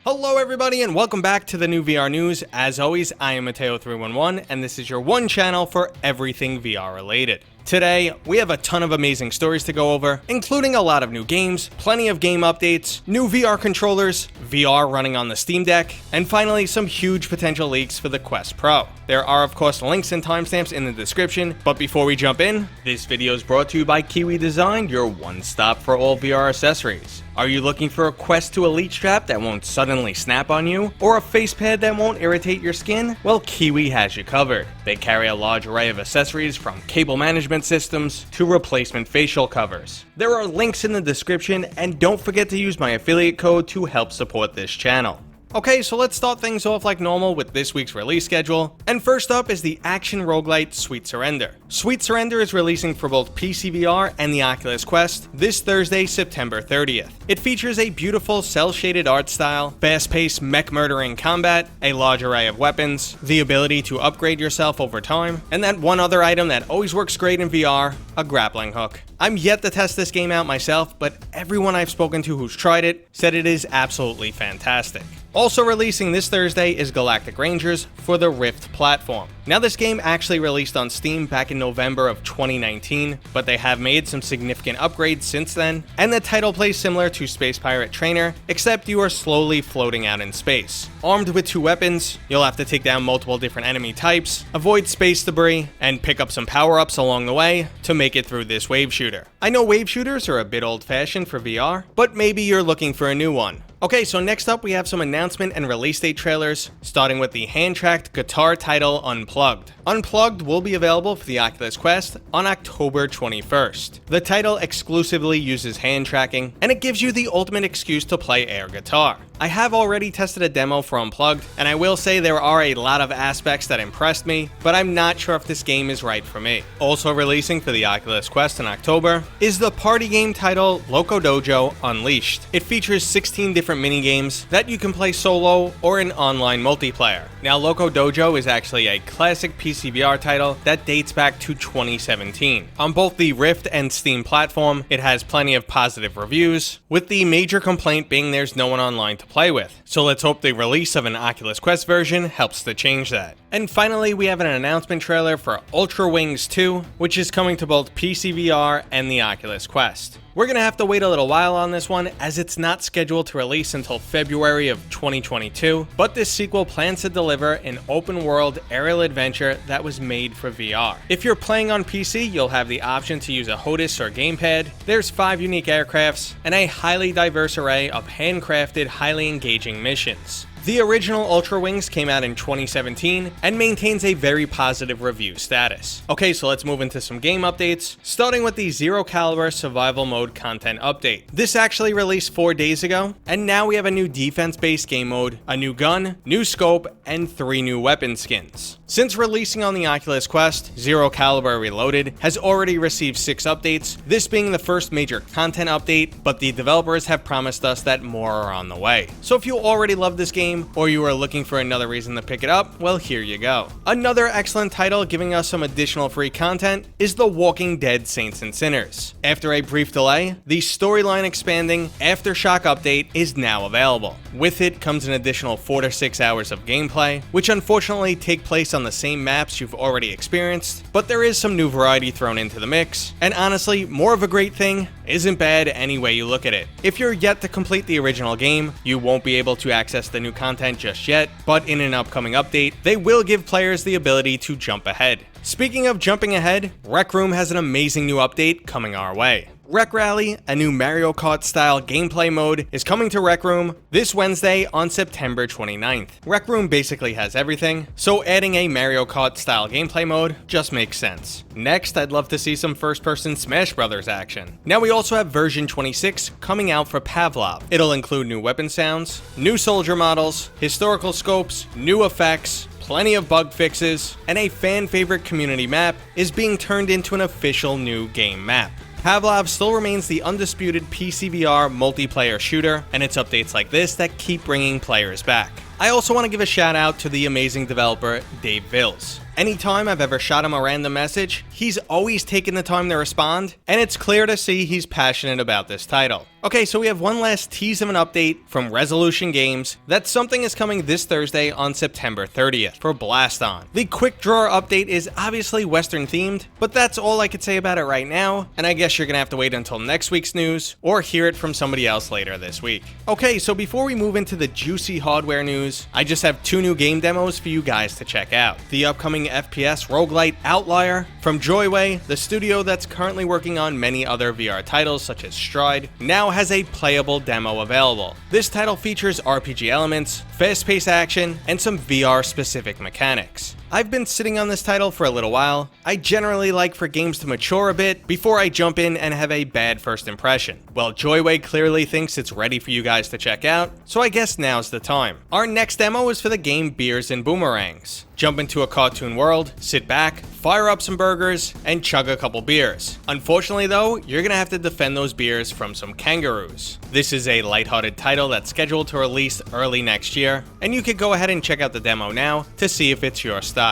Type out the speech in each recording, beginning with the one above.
Hello everybody and welcome back to the new VR news. As always, I am Mateo311 and this is your one channel for everything VR related. Today, we have a ton of amazing stories to go over, including a lot of new games, plenty of game updates, new VR controllers, VR running on the Steamdeck, and finally some huge potential leaks for the Quest Pro. There are of course links and timestamps in the description, but before we jump in, this video is brought to you by Kiwi Design, your one-stop for all VR accessories. Are you looking for a Quest 2 Elite strap that won't suddenly snap on you, or a face pad that won't irritate your skin? Well, Kiwi has you covered. They carry a large array of accessories from cable management systems to replacement facial covers. There are links in the description, and don't forget to use my affiliate code to help support this channel. Okay, so let's start things off like normal with this week's release schedule. And first up is the action roguelite Sweet Surrender. Sweet Surrender is releasing for both PC VR and the Oculus Quest this Thursday, September 30th. It features a beautiful cel-shaded art style, fast-paced mech-murdering combat, a large array of weapons, the ability to upgrade yourself over time, and that one other item that always works great in VR, a grappling hook. I'm yet to test this game out myself, but everyone I've spoken to who's tried it said it is absolutely fantastic. Also releasing this Thursday is Galactic Rangers for the Rift platform. Now this game actually released on Steam back in November of 2019, but they have made some significant upgrades since then, and the title plays similar to Space Pirate Trainer, except you are slowly floating out in space. Armed with 2 weapons, you'll have to take down multiple different enemy types, avoid space debris, and pick up some power-ups along the way to make it through this wave shooter. I know wave shooters are a bit old-fashioned for VR, but maybe you're looking for a new one. Okay, so next up we have some announcement and release date trailers, starting with the hand-tracked guitar title Unplugged. Unplugged will be available for the Oculus Quest on October 21st. The title exclusively uses hand tracking, and it gives you the ultimate excuse to play air guitar. I have already tested a demo for Unplugged, and I will say there are a lot of aspects that impressed me, but I'm not sure if this game is right for me. Also releasing for the Oculus Quest in October is the party game title Loco Dojo Unleashed. It features 16 different mini-games that you can play solo or in online multiplayer. Now Loco Dojo is actually a classic PC VR title that dates back to 2017. On both the Rift and Steam platform, it has plenty of positive reviews, with the major complaint being there's no one online to play with. So let's hope the release of an Oculus Quest version helps to change that. And finally, we have an announcement trailer for Ultra Wings 2, which is coming to both PC VR and the Oculus Quest. We're gonna have to wait a little while on this one, as it's not scheduled to release until February of 2022, but this sequel plans to deliver an open-world aerial adventure that was made for VR. If you're playing on PC, you'll have the option to use a HOTAS or gamepad. There's 5 unique aircrafts, and a highly diverse array of handcrafted, highly engaging missions. The original Ultra Wings came out in 2017 and maintains a very positive review status. Okay, so let's move into some game updates, starting with the Zero Caliber Survival Mode content update. This actually released 4 days ago, and now we have a new defense-based game mode, a new gun, new scope, and 3 new weapon skins. Since releasing on the Oculus Quest, Zero Caliber Reloaded has already received 6 updates, this being the first major content update, but the developers have promised us that more are on the way. So if you already love this game, or you are looking for another reason to pick it up, well, here you go. Another excellent title giving us some additional free content is The Walking Dead Saints and Sinners. After a brief delay, the storyline expanding Aftershock update is now available. With it comes an additional 4 to 6 hours of gameplay, which unfortunately take place on the same maps you've already experienced, but there is some new variety thrown into the mix, and honestly, more of a great thing isn't bad any way you look at it. If you're yet to complete the original game, you won't be able to access the new content just yet, but in an upcoming update, they will give players the ability to jump ahead. Speaking of jumping ahead, Rec Room has an amazing new update coming our way. Rec Rally, a new Mario Kart style gameplay mode, is coming to Rec Room this Wednesday on September 29th. Rec Room basically has everything, so adding a Mario Kart style gameplay mode just makes sense. Next, I'd love to see some first-person Smash Brothers action. Now we also have version 26 coming out for Pavlov. It'll include new weapon sounds, new soldier models, historical scopes, new effects, plenty of bug fixes, and a fan-favorite community map is being turned into an official new game map. Pavlov still remains the undisputed PC VR multiplayer shooter, and it's updates like this that keep bringing players back. I also want to give a shout out to the amazing developer Dave Vills. Anytime I've ever shot him a random message, he's always taken the time to respond, and it's clear to see he's passionate about this title. Okay, so we have one last tease of an update from Resolution Games that something is coming this Thursday on September 30th for Blaston. The quick drawer update is obviously Western themed, but that's all I could say about it right now, and I guess you're gonna have to wait until next week's news or hear it from somebody else later this week. Okay, so before we move into the juicy hardware news, I just have 2 new game demos for you guys to check out. The upcoming FPS roguelite Outlier from Joyway, the studio that's currently working on many other VR titles such as Stride, now has a playable demo available. This title features RPG elements, fast-paced action, and some VR-specific mechanics. I've been sitting on this title for a little while. I generally like for games to mature a bit before I jump in and have a bad first impression. Well, Joyway clearly thinks it's ready for you guys to check out, so I guess now's the time. Our next demo is for the game Beers and Boomerangs. Jump into a cartoon world, sit back, fire up some burgers, and chug a couple beers. Unfortunately though, you're gonna have to defend those beers from some kangaroos. This is a lighthearted title that's scheduled to release early next year, and you could go ahead and check out the demo now to see if it's your style.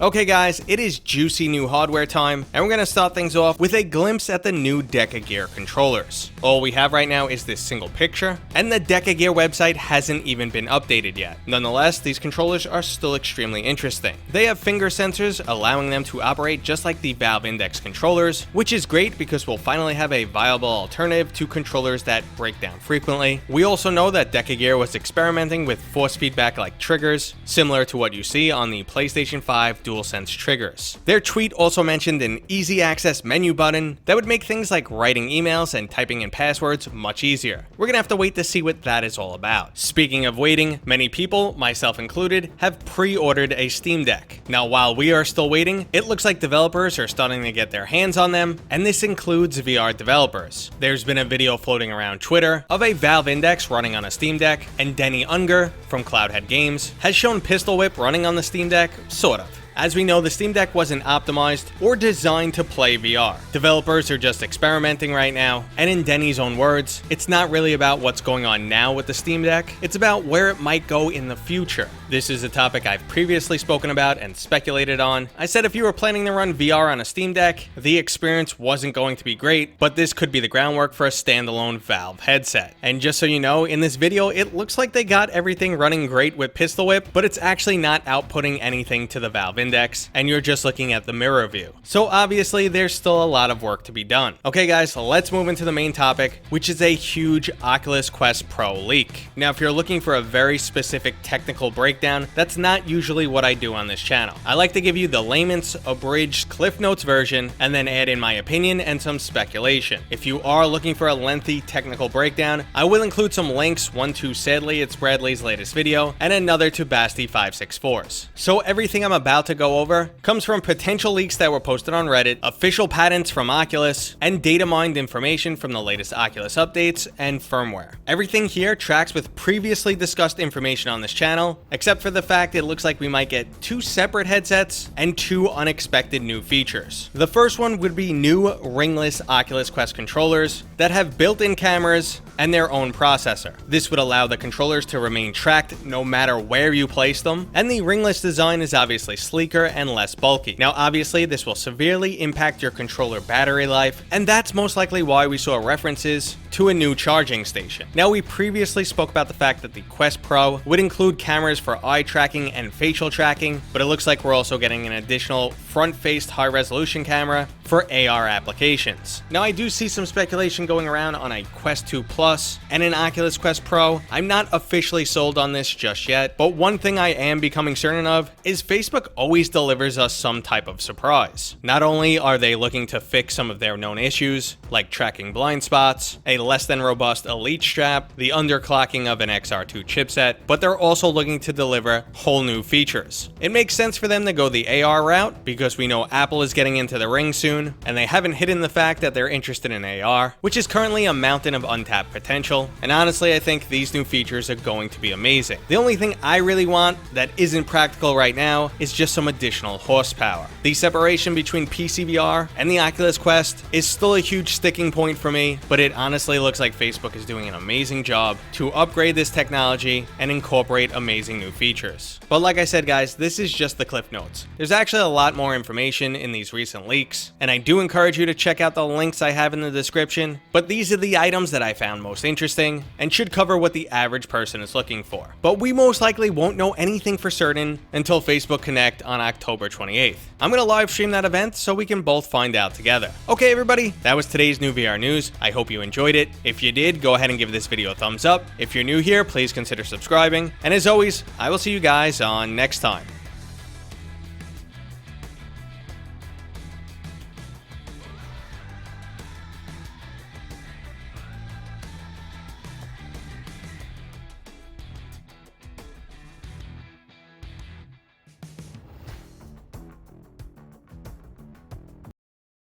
Okay guys, it is juicy new hardware time, and we're going to start things off with a glimpse at the new Deca Gear controllers. All we have right now is this single picture, and the Deca Gear website hasn't even been updated yet. Nonetheless, these controllers are still extremely interesting. They have finger sensors, allowing them to operate just like the Valve Index controllers, which is great because we'll finally have a viable alternative to controllers that break down frequently. We also know that Deca Gear was experimenting with force feedback like triggers, similar to what you see on the PlayStation 5 DualSense triggers. Their tweet also mentioned an easy access menu button that would make things like writing emails and typing in passwords much easier. We're gonna have to wait to see what that is all about. Speaking of waiting, many people, myself included, have pre-ordered a Steamdeck. Now while we are still waiting, it looks like developers are starting to get their hands on them, and this includes VR developers. There's been a video floating around Twitter of a Valve Index running on a Steamdeck, and Denny Unger from Cloudhead Games has shown Pistol Whip running on the Steamdeck, sort of. As we know, the Steam Deck wasn't optimized or designed to play VR. Developers are just experimenting right now, and in Denny's own words, it's not really about what's going on now with the Steam Deck, it's about where it might go in the future. This is a topic I've previously spoken about and speculated on. I said if you were planning to run VR on a Steam Deck, the experience wasn't going to be great, but this could be the groundwork for a standalone Valve headset. And just so you know, in this video, it looks like they got everything running great with Pistol Whip, but it's actually not outputting anything to the Valve Index, and you're just looking at the mirror view. So obviously, there's still a lot of work to be done. Okay guys, let's move into the main topic, which is a huge Oculus Quest Pro leak. Now, if you're looking for a very specific technical breakdown, that's not usually what I do on this channel. I like to give you the layman's, abridged, Cliff Notes version, and then add in my opinion and some speculation. If you are looking for a lengthy technical breakdown, I will include some links, one to sadly it's Bradley's latest video, and another to Basti564's. So everything I'm about to go over comes from potential leaks that were posted on Reddit, official patents from Oculus, and data mined information from the latest Oculus updates and firmware. Everything here tracks with previously discussed information on this channel, except for the fact it looks like we might get 2 separate headsets and 2 unexpected new features. The first one would be new ringless Oculus Quest controllers that have built-in cameras and their own processor. This would allow the controllers to remain tracked no matter where you place them, and the ringless design is obviously sleeker and less bulky. Now obviously this will severely impact your controller battery life, and that's most likely why we saw references to a new charging station. Now we previously spoke about the fact that the Quest Pro would include cameras for eye tracking and facial tracking, but it looks like we're also getting an additional front-faced high-resolution camera for AR applications. Now I do see some speculation going around on a Quest 2 Plus and an Oculus Quest Pro. I'm not officially sold on this just yet, but one thing I am becoming certain of is Facebook always delivers us some type of surprise. Not only are they looking to fix some of their known issues, like tracking blind spots, a less than robust Elite strap, the underclocking of an XR2 chipset, but they're also looking to deliver whole new features. It makes sense for them to go the AR route because we know Apple is getting into the ring soon, and they haven't hidden the fact that they're interested in AR, which is currently a mountain of untapped potential, and honestly I think these new features are going to be amazing. The only thing I really want that isn't practical right now is just some additional horsepower. The separation between PC VR and the Oculus Quest is still a huge sticking point for me, but it honestly looks like Facebook is doing an amazing job to upgrade this technology and incorporate amazing new features. But like I said guys, this is just the cliff notes. There's actually a lot more information in these recent leaks, and I do encourage you to check out the links I have in the description, but these are the items that I found most interesting and should cover what the average person is looking for. But we most likely won't know anything for certain until Facebook Connect on October 28th. I'm gonna live stream that event so we can both find out together. Okay everybody, that was today's new VR news. I hope you enjoyed it. If you did, go ahead and give this video a thumbs up. If you're new here, please consider subscribing. And as always, I will see you guys on next time.